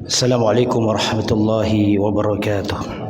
Assalamualaikum warahmatullahi wabarakatuh.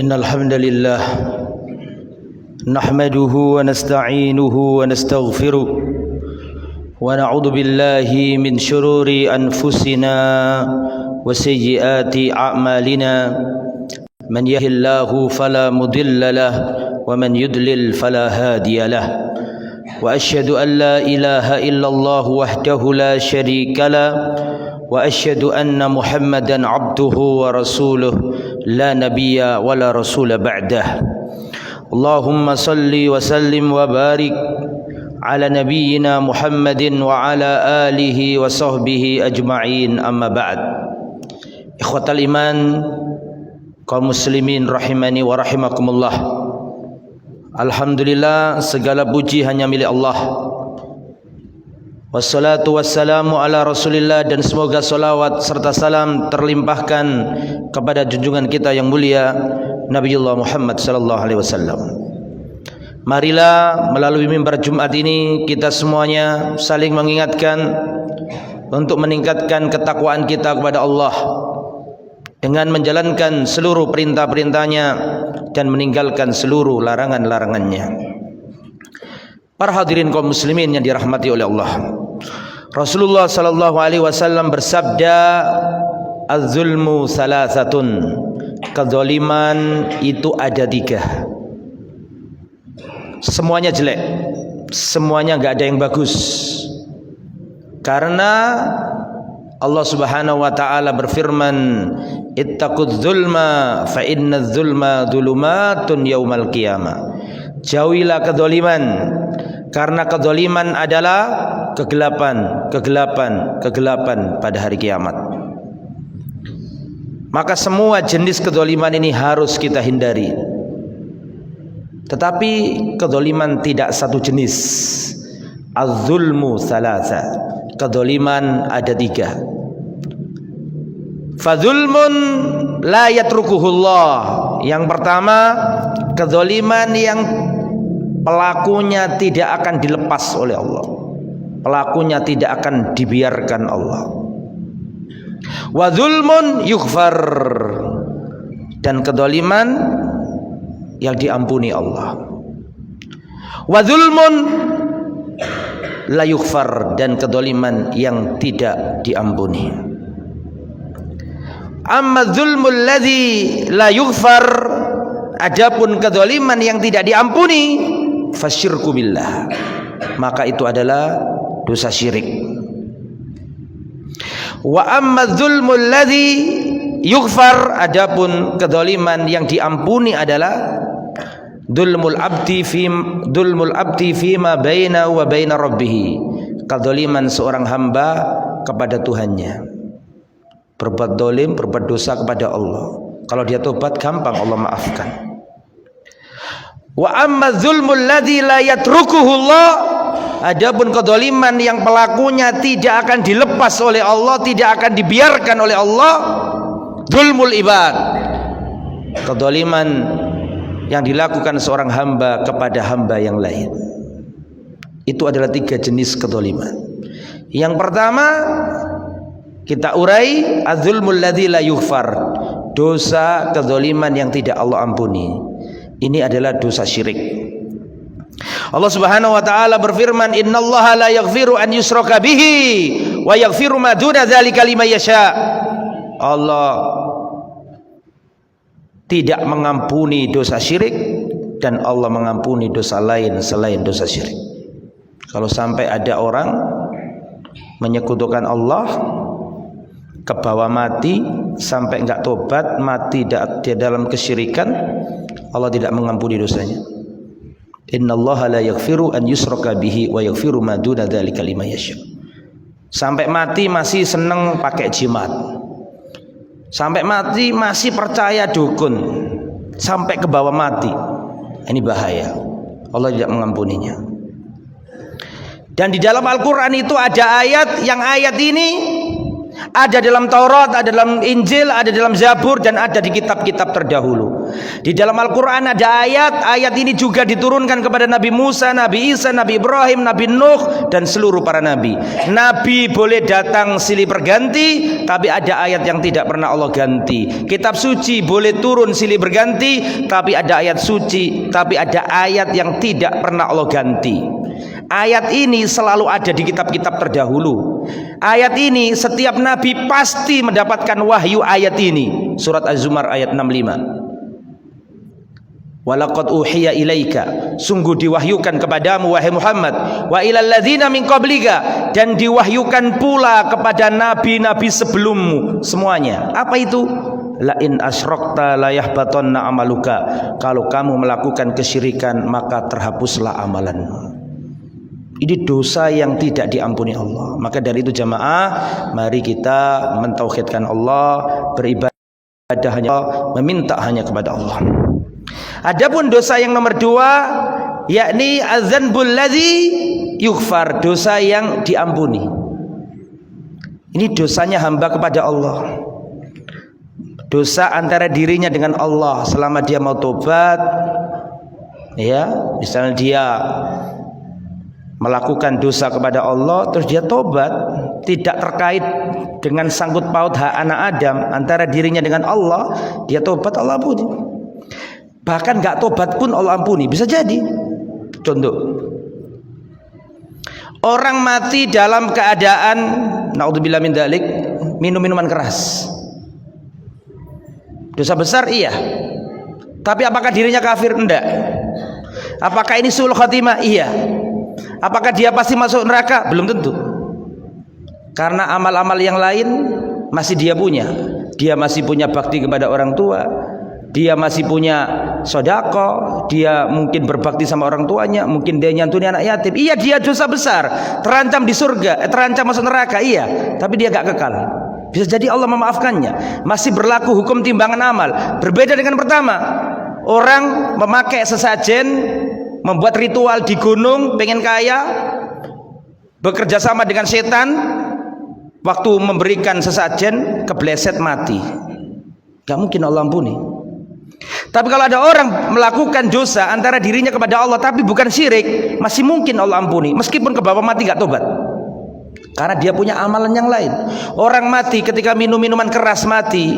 إن الحمد لله نحمده ونستعينه ونستغفره ونعوذ بالله من شرور أنفسنا وسيئات أعمالنا من يهده الله فلا مضل له ومن يضلل فلا هادي له وأشهد أن لا إله إلا الله وحده لا شريك له وأشهد أن محمدا عبده ورسوله لا نبي ولا رسول بعده اللهم صل وسلم وبارك على نبينا محمد وعلى آله وصحبه أجمعين أما بعد إخوة الإيمان kaum muslimin rahimani wa rahimakumullah. Alhamdulillah, segala puji hanya milik Allah. Wassalatu wassalamu ala Rasulillah, dan semoga salawat serta salam terlimpahkan kepada junjungan kita yang mulia Nabiullah Muhammad sallallahu alaihi wasallam. Marilah melalui mimbar Jumat ini kita semuanya saling mengingatkan untuk meningkatkan ketakwaan kita kepada Allah dengan menjalankan seluruh perintah-perintahnya dan meninggalkan seluruh larangan-larangannya. Para hadirin kaum muslimin yang dirahmati oleh Allah, Rasulullah sallallahu alaihi wasallam bersabda, "Az-zulmu salasatun." Kezaliman itu ada 3. Semuanya jelek, semuanya enggak ada yang bagus. Karena Allah Subhanahu wa taala berfirman, "Ittaqudz zulma fa innadz zulma dzulumatun yaumal qiyamah." Jauhilah kedzaliman, karena kedzaliman adalah kegelapan pada hari kiamat. Maka semua jenis kedzaliman ini harus kita hindari. Tetapi kedzaliman tidak satu jenis. Az-zulmu thalatha. Kedzaliman ada 3. Fadzulmun la yatrukuhullah. Yang pertama, kedzaliman yang pelakunya tidak akan dilepas oleh Allah. Pelakunya tidak akan dibiarkan Allah. Wa dzulmun yughfar. Dan kedzaliman yang diampuni Allah. Wa dzulmun la yughfar, dan kedzaliman yang tidak diampuni. Amma dzulmul ladzi la yughfar, adapun kedzaliman yang tidak diampuni, fasyirku billah, maka itu adalah dosa syirik. Wa amma dzulmul ladzi yughfar, adapun kedzaliman yang diampuni adalah dzulmul abdi fima baina wa baina rabbih, kedzaliman seorang hamba kepada Tuhannya. Berbuat zalim, berbuat dosa kepada Allah, kalau dia tobat gampang Allah maafkan. Wa amma dzulmul ladzi la yatrukuhu Allah, adapun kedzaliman yang pelakunya tidak akan dilepas oleh Allah, tidak akan dibiarkan oleh Allah, dzulmul ibad, kedzaliman yang dilakukan seorang hamba kepada hamba yang lain. Itu adalah 3 jenis kedzaliman. Yang pertama kita urai, az-zulmul ladzi la yughfar, dosa kedzaliman yang tidak Allah ampuni. Ini adalah dosa syirik. Allah Subhanahu wa taala berfirman, "Innallaha la yaghfiru an yushraka bihi wa yaghfiru ma duna dzalika liman yasha." Allah tidak mengampuni dosa syirik, dan Allah mengampuni dosa lain selain dosa syirik. Kalau sampai ada orang menyekutukan Allah, kebawa mati sampai enggak tobat, mati di dalam kesyirikan, Allah tidak mengampuni dosanya. Innallaha la yaghfiru an yushraka bihi wa yaghfiru ma duna dzalika liman yasha. Sampai mati masih seneng pakai jimat, sampai mati masih percaya dukun, sampai ke bawah mati, ini bahaya. Allah tidak mengampuninya. Dan di dalam Al-Quran itu ada ayat, yang ayat ini Ada dalam Taurat, ada dalam Injil, ada dalam Zabur, dan ada di kitab-kitab terdahulu. Di dalam Al-Quran ada ayat ini juga diturunkan kepada Nabi Musa, Nabi Isa, Nabi Ibrahim, Nabi Nuh, dan seluruh para nabi. Nabi boleh datang silih berganti, tapi ada ayat yang tidak pernah Allah ganti. Kitab suci boleh turun silih berganti, tapi ada ayat suci, tapi ada ayat yang tidak pernah Allah ganti. Ayat ini selalu ada di kitab-kitab terdahulu. Ayat ini setiap nabi pasti mendapatkan wahyu ayat ini. Surat Az-Zumar ayat 65. Walaqad uhiya ilaika, sungguh diwahyukan kepadamu wahai Muhammad, wa ilal ladzina min qablika, dan diwahyukan pula kepada nabi-nabi sebelummu semuanya. Apa itu? La in asyrakta la yahbatanna amaluka. Kalau kamu melakukan kesyirikan maka terhapuslah amalanmu. Ini dosa yang tidak diampuni Allah. Maka dari itu jamaah, mari kita mentauhidkan Allah, beribadah hanya Allah, meminta hanya kepada Allah. Adapun dosa yang nomor 2, yakni adzanbul ladzi yughfar, dosa yang diampuni. Ini dosanya hamba kepada Allah. Dosa antara dirinya dengan Allah selama dia mau tobat. Ya, misalnya dia melakukan dosa kepada Allah terus dia tobat, tidak terkait dengan sangkut paut hak anak Adam, antara dirinya dengan Allah, dia tobat, Allah ampuni. Bahkan gak tobat pun Allah ampuni, bisa jadi. Contoh, orang mati dalam keadaan naudzubillah min dzalik, minum minuman keras. Dosa besar iya, tapi apakah dirinya kafir? Enggak. Apakah ini suul khatimah? Iya. Apakah dia pasti masuk neraka? Belum tentu. Karena amal-amal yang lain masih dia punya. Dia masih punya bakti kepada orang tua, dia masih punya sedekah, dia mungkin berbakti sama orang tuanya, mungkin dia nyantuni anak yatim. Iya, dia dosa besar, terancam di surga, terancam masuk neraka, iya, tapi dia gak kekal. Bisa jadi Allah memaafkannya. Masih berlaku hukum timbangan amal. Berbeda dengan pertama, orang memakai sesajen, membuat ritual di gunung, pengen kaya, bekerja sama dengan setan, waktu memberikan sesajen kebleset mati. Gak mungkin Allah ampuni. Tapi kalau ada orang melakukan dosa antara dirinya kepada Allah tapi bukan syirik, masih mungkin Allah ampuni, meskipun ke bawah mati gak tobat, karena dia punya amalan yang lain. Orang mati ketika minum minuman keras mati,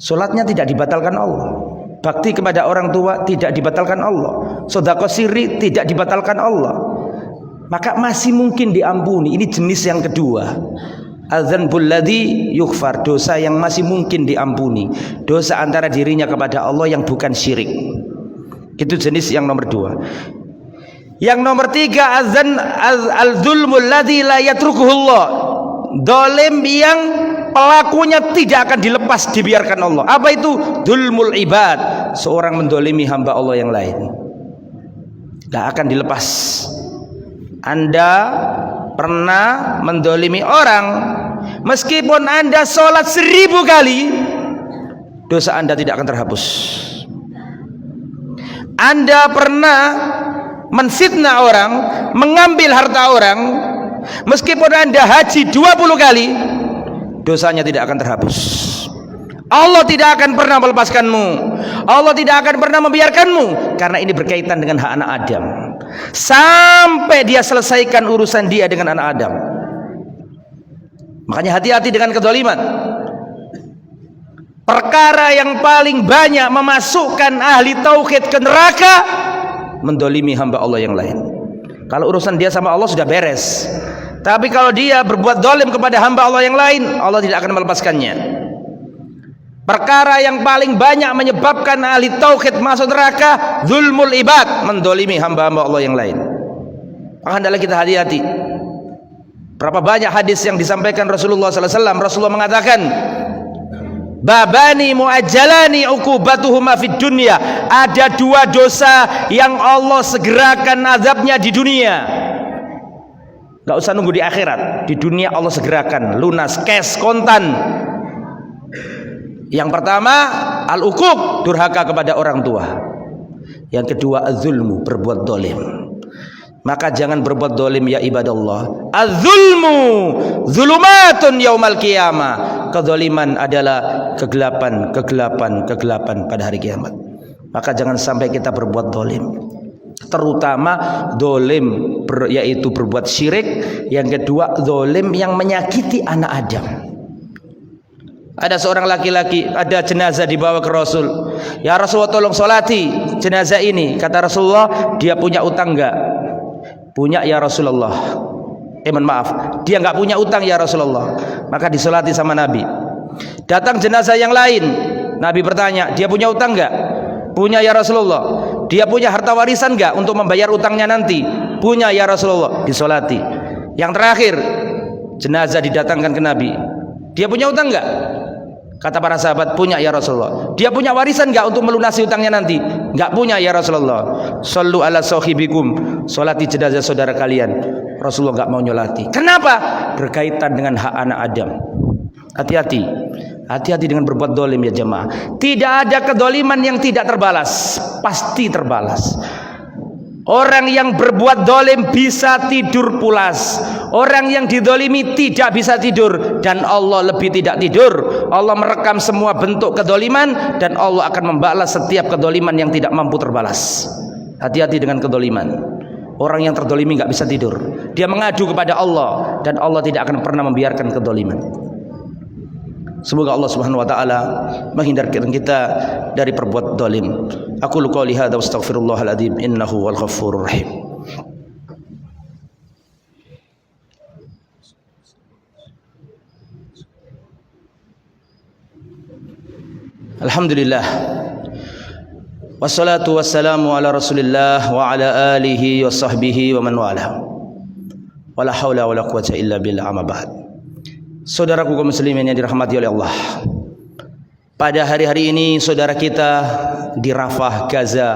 sholatnya tidak dibatalkan Allah, bakti kepada orang tua tidak dibatalkan Allah, sedekah sirri tidak dibatalkan Allah, maka masih mungkin diampuni. Ini jenis yang kedua, adzanbul ladzi yughfar, dosa yang masih mungkin diampuni, dosa antara dirinya kepada Allah yang bukan syirik. Itu jenis yang nomor 2. Yang nomor 3, al-dzulmul ladzi la yatrukuhullah, zalim yang pelakunya tidak akan dilepas, dibiarkan Allah. Apa itu? Dzulmul ibad, seorang mendolimi hamba Allah yang lain, gak akan dilepas. Anda pernah mendolimi orang, meskipun Anda sholat 1000 kali, dosa Anda tidak akan terhapus. Anda pernah menfitnah orang, mengambil harta orang, meskipun Anda haji 20 kali, dosanya tidak akan terhapus. Allah tidak akan pernah melepaskanmu, Allah tidak akan pernah membiarkanmu, karena ini berkaitan dengan hak anak Adam, sampai dia selesaikan urusan dia dengan anak Adam. Makanya hati-hati dengan kezaliman. Perkara yang paling banyak memasukkan ahli tauhid ke neraka, mendolimi hamba Allah yang lain. Kalau urusan dia sama Allah sudah beres, tapi kalau dia berbuat dolim kepada hamba Allah yang lain, Allah tidak akan melepaskannya. Perkara yang paling banyak menyebabkan ahli tauhid masuk neraka, zulmul ibad, mendolimi hamba-hamba Allah yang lain. Maka hendaklah kita hati-hati. Berapa banyak hadis yang disampaikan Rasulullah SAW. Rasulullah mengatakan, babani muajjalani uqubatuhuma fid dunya, ada 2 dosa yang Allah segerakan azabnya di dunia. Gak usah nunggu di akhirat, di dunia Allah segerakan, lunas, cash, kontan. Yang pertama, al-uquq, durhaka kepada orang tua. Yang kedua, az-zulmu, berbuat dolim. Maka jangan berbuat dolim ya ibadallah. Az-zulmu zulumatun yaumal qiyamah. Kezaliman adalah kegelapan pada hari kiamat. Maka jangan sampai kita berbuat dolim, terutama dolim yaitu berbuat syirik. Yang kedua, dolim yang menyakiti anak Adam. Ada seorang laki-laki, ada jenazah dibawa ke Rasul. Ya Rasulullah, tolong solati jenazah ini. Kata Rasulullah, dia punya utang enggak? Punya ya Rasulullah. Mohon maaf, dia enggak punya utang ya Rasulullah. Maka disolati sama Nabi. Datang jenazah yang lain, Nabi bertanya, dia punya utang enggak? Punya ya Rasulullah. Dia punya harta warisan enggak untuk membayar utangnya nanti? Punya ya Rasulullah. Disolati. Yang terakhir, jenazah didatangkan ke Nabi. Dia punya utang enggak? Kata para sahabat, punya ya Rasulullah. Dia punya warisan enggak untuk melunasi utangnya nanti? Enggak punya ya Rasulullah. Shallu ala sahibikum, salati jenazah saudara kalian. Rasulullah enggak mau nyolati. Kenapa? Berkaitan dengan hak anak Adam. Hati-hati. Hati-hati dengan berbuat dolim ya jemaah. Tidak ada kedoliman yang tidak terbalas. Pasti terbalas. Orang yang berbuat dolim bisa tidur pulas. Orang yang didolimi tidak bisa tidur. Dan Allah lebih tidak tidur. Allah merekam semua bentuk kedoliman. Dan Allah akan membalas setiap kedoliman yang tidak mampu terbalas. Hati-hati dengan kedoliman. Orang yang terdolimi gak bisa tidur. Dia mengadu kepada Allah. Dan Allah tidak akan pernah membiarkan kedoliman. Semoga Allah Subhanahu wa taala menghindarkan kita dari perbuat zalim. Aku qouli hadza wastaghfirullahal adzim innahu wal ghafurur rahim. Alhamdulillah. Wassalatu wassalamu ala Rasulillah wa ala alihi wa sahbihi wa man wala. Wala haula wala quwwata illa billah, amma ba'd. Saudaraku kaum muslimin yang dirahmati oleh Allah, pada hari-hari ini saudara kita di Rafah, Gaza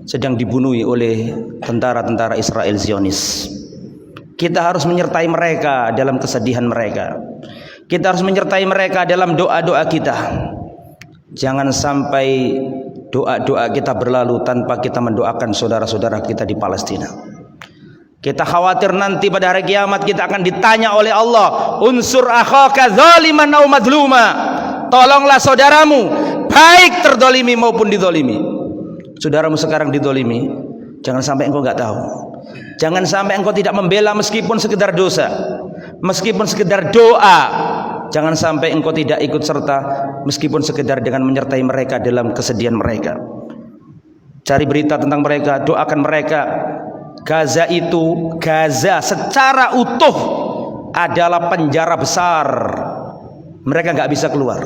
sedang dibunuh oleh tentara-tentara Israel Zionis. Kita harus menyertai mereka dalam kesedihan mereka. Kita harus menyertai mereka dalam doa-doa kita. Jangan sampai doa-doa kita berlalu tanpa kita mendoakan saudara-saudara kita di Palestina. Kita khawatir nanti pada hari kiamat kita akan ditanya oleh Allah, unsur akhaka zaliman aw madluma. Tolonglah saudaramu, baik terdolimi maupun didolimi. Saudaramu sekarang didolimi, jangan sampai engkau enggak tahu. Jangan sampai engkau tidak membela meskipun sekedar dosa, meskipun sekedar doa. Jangan sampai engkau tidak ikut serta meskipun sekedar dengan menyertai mereka dalam kesedihan mereka. Cari berita tentang mereka, doakan mereka. Gaza secara utuh adalah penjara besar. Mereka nggak bisa keluar.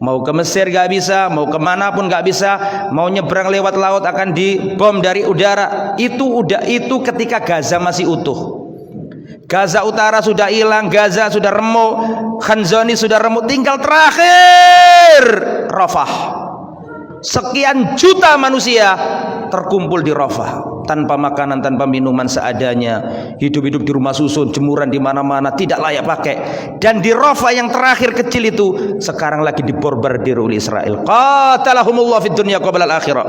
Mau ke Mesir nggak bisa, mau kemanapun nggak bisa, mau nyebrang lewat laut akan dibom dari udara. Itu ketika Gaza masih utuh. Gaza Utara sudah hilang, Gaza sudah remuk, Khan Younis sudah remuk, tinggal terakhir Rafah. Sekian juta manusia terkumpul di Rafah, tanpa makanan, tanpa minuman, seadanya, hidup-hidup di rumah susun, jemuran di mana-mana, tidak layak pakai. Dan di Rafah yang terakhir kecil itu sekarang lagi dibombardir oleh Israel. Qatalahumullah fid dunya qabla al-akhirah.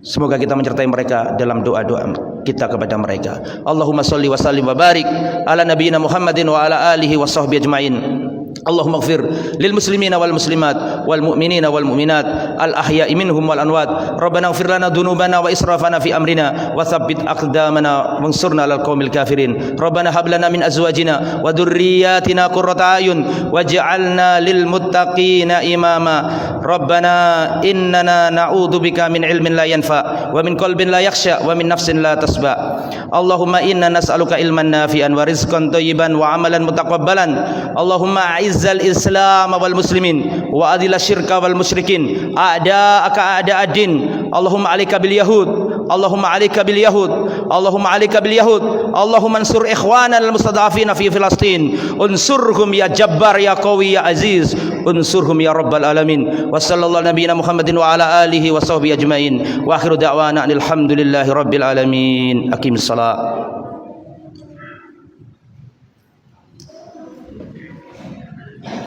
Semoga kita menyertai mereka dalam doa-doa kita kepada mereka. Allahumma sholli wa sallim wa barik ala nabiyyina Muhammadin wa ala alihi wa sahbihi ajmain. Allahumma ighfir lil muslimina wal muslimat wal mu'minina wal mu'minat al ahya'i minhum wal amwat. Rabbana ighfir lana dhunubana wa israfana fi amrina wa tsabbit aqdamana wansurna 'alal qaumil kafirin. Rabbana hab lana min azwajina wa dhurriyyatina qurrata a'yun waj'alna lil muttaqina imama. Rabbana innana na'udzubika min ilmin la yanfa wa min qalbin la yakhsha wa min nafsin la tasba. Allahumma inna nas'aluka ilman nafi'an wa rizqan thayyiban wa amalan mutaqabbalan. Allahumma izzal islam wal muslimin wa adil syirka wal musyrikin a'da'aka a'da'ad-din. Allahumma 'alaika bil yahud, Allahumma 'alaika bil yahud, Allahumma 'alaika bil yahud. Allahumma ansur ikhwana al mustad'afina fi Filastin, unsurhum ya jabbar ya qawi ya aziz, unsurhum ya rabbal alamin. Wa sallallahu nabiyana Muhammadin wa ala alihi wa sahbihi ajmain. Wa akhiru da'wana alhamdulillahi rabbil alamin. Aqimis salat.